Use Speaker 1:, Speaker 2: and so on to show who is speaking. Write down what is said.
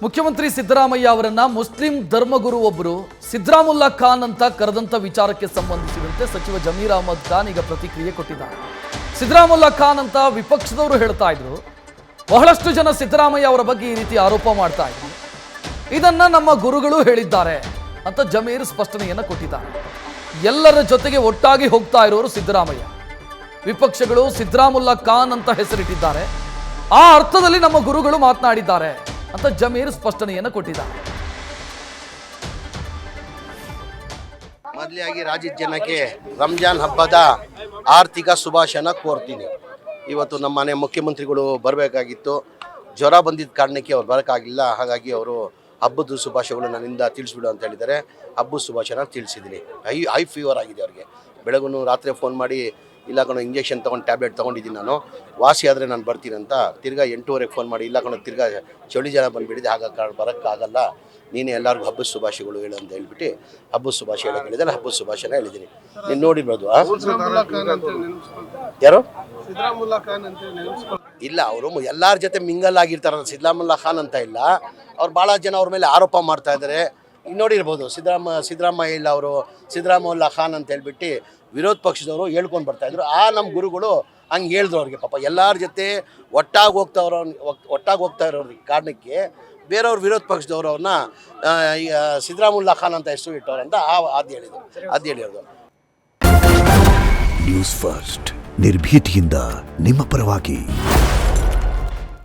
Speaker 1: ಮುಖ್ಯಮಂತ್ರಿ ಸಿದ್ದರಾಮಯ್ಯ ಅವರನ್ನ ಮುಸ್ಲಿಂ ಧರ್ಮಗುರು ಒಬ್ಬರು ಸಿದ್ದರಾಮುಲ್ಲಾ ಖಾನ್ ಅಂತ ಕರೆದಂತ ವಿಚಾರಕ್ಕೆ ಸಂಬಂಧಿಸಿದಂತೆ ಸಚಿವ ಜಮೀರ್ ಅಹಮದ್ ಖಾನ್ ಈಗ ಪ್ರತಿಕ್ರಿಯೆ ಕೊಟ್ಟಿದ್ದಾರೆ. ಸಿದ್ದರಾಮುಲ್ಲಾ ಖಾನ್ ಅಂತ ವಿಪಕ್ಷದವರು ಹೇಳ್ತಾ ಇದ್ರು. ಬಹಳಷ್ಟು ಜನ ಸಿದ್ದರಾಮಯ್ಯ ಅವರ ಬಗ್ಗೆ ಈ ರೀತಿ ಆರೋಪ ಮಾಡ್ತಾ ಇದ್ರು. ಇದನ್ನ ನಮ್ಮ ಗುರುಗಳು ಹೇಳಿದ್ದಾರೆ ಅಂತ ಜಮೀರ್ ಸ್ಪಷ್ಟನೆಯನ್ನ ಕೊಟ್ಟಿದ್ದಾರೆ. ಎಲ್ಲರ ಜೊತೆಗೆ ಒಟ್ಟಾಗಿ ಹೋಗ್ತಾ ಇರೋರು ಸಿದ್ದರಾಮಯ್ಯ. ವಿಪಕ್ಷಗಳು ಸಿದ್ದರಾಮುಲ್ಲಾ ಖಾನ್ ಅಂತ ಹೆಸರಿಟ್ಟಿದ್ದಾರೆ. ಆ ಅರ್ಥದಲ್ಲಿ ನಮ್ಮ ಗುರುಗಳು ಮಾತನಾಡಿದ್ದಾರೆ ಅಂತ ಜಮೀರ್ ಸ್ಪಷ್ಟನೆಯನ್ನು ಕೊಟ್ಟಿದ್ದಾರೆ.
Speaker 2: ಮೊದಲಾಗಿ ರಾಜ್ಯದ ಜನಕ್ಕೆ ರಂಜಾನ್ ಹಬ್ಬದ ಆರ್ಥಿಕ ಶುಭಾಶಯನ ಕೋರ್ತೀನಿ. ಇವತ್ತು ನಮ್ಮ ಮನೆ ಮುಖ್ಯಮಂತ್ರಿಗಳು ಬರಬೇಕಾಗಿತ್ತು. ಜ್ವರ ಬಂದಿದ್ದ ಕಾರಣಕ್ಕೆ ಅವ್ರು ಬರೋಕ್ಕಾಗಲಿಲ್ಲ. ಹಾಗಾಗಿ ಅವರು ಹಬ್ಬದ ಶುಭಾಶಯಗಳು ನನ್ನಿಂದ ತಿಳಿಸ್ಬಿಡು ಅಂತ ಹೇಳಿದ್ದಾರೆ. ಹಬ್ಬದ ಶುಭಾಶಯನ ತಿಳಿಸಿದ್ದೀನಿ. ಹೈ ಫೀವರ್ ಆಗಿದೆ ಅವ್ರಿಗೆ. ಬೆಳಗೂ ರಾತ್ರಿ ಫೋನ್ ಮಾಡಿ ಇಲ್ಲ ಕಣೋ ಇಂಜೆಕ್ಷನ್ ತೊಗೊಂಡು ಟ್ಯಾಬ್ಲೆಟ್ ತೊಗೊಂಡಿದ್ದೀನಿ ನಾನು, ವಾಸಿ ಆದರೆ ನಾನು ಬರ್ತೀನಿ ಅಂತ. ತಿರ್ಗಾ 8:30ಗೆ ಫೋನ್ ಮಾಡಿ ಇಲ್ಲ ಕಣೋ ತಿರ್ಗಾ ಚಳಿ ಜನ ಬಂದುಬಿಟ್ಟಿದೆ, ಹಾಗಾಗಿ ಬರೋಕ್ಕಾಗಲ್ಲ, ನೀನೇ ಎಲ್ಲರಿಗೂ ಹಬ್ಬದ ಶುಭಾಶಯಗಳು ಹೇಳು ಅಂತ ಹೇಳ್ಬಿಟ್ಟು ಹಬ್ಬದ ಶುಭಾಶಯ ಹೇಳೋಕೆ ಹೇಳಿದೆ. ನಾನು ಹಬ್ಬದ ಶುಭಾಶಯನ ಹೇಳಿದ್ದೀನಿ. ನೀನು ನೋಡಿರ್ಬೋದು. ಯಾರು ಇಲ್ಲ, ಅವರು ಎಲ್ಲರ ಜೊತೆ ಮಿಂಗಲ್ ಆಗಿರ್ತಾರಲ್ಲ, ಸಿದ್ದರಾಮುಲ್ಲಾ ಖಾನ್ ಅಂತ ಇಲ್ಲ. ಅವ್ರು ಭಾಳ ಜನ ಅವ್ರ ಮೇಲೆ ಆರೋಪ ಮಾಡ್ತಾ ಇದ್ದಾರೆ. ಈಗ ನೋಡಿರ್ಬೋದು, ಸಿದ್ದರಾಮಯ್ಯ ಇಲ್ಲ, ಅವರು ಸಿದ್ದರಾಮುಲ್ಲಾ ಖಾನ್ ಅಂತ ಹೇಳ್ಬಿಟ್ಟು ವಿರೋಧ ಪಕ್ಷದವರು ಹೇಳ್ಕೊಂಡು ಬರ್ತಾಯಿದ್ರು. ನಮ್ಮ ಗುರುಗಳು ಹಂಗೆ ಹೇಳಿದ್ರು ಅವ್ರಿಗೆ. ಪಾಪ ಎಲ್ಲರ ಜೊತೆ ಒಟ್ಟಾಗಿ ಹೋಗ್ತಾ ಇರೋ ಕಾರಣಕ್ಕೆ ಬೇರೆಯವ್ರ ವಿರೋಧ ಪಕ್ಷದವರು ಅವ್ರನ್ನ ಸಿದ್ದರಾಮುಲ್ಲಾ ಖಾನ್ ಅಂತ ಹೆಸರು ಇಟ್ಟವ್ರಂತ ಅದು ಹೇಳಿರೋದು.
Speaker 3: ನ್ಯೂಸ್ ಫಸ್ಟ್ ನಿರ್ಭೀತಿಯಿಂದ ನಿಮ್ಮ ಪರವಾಗಿ.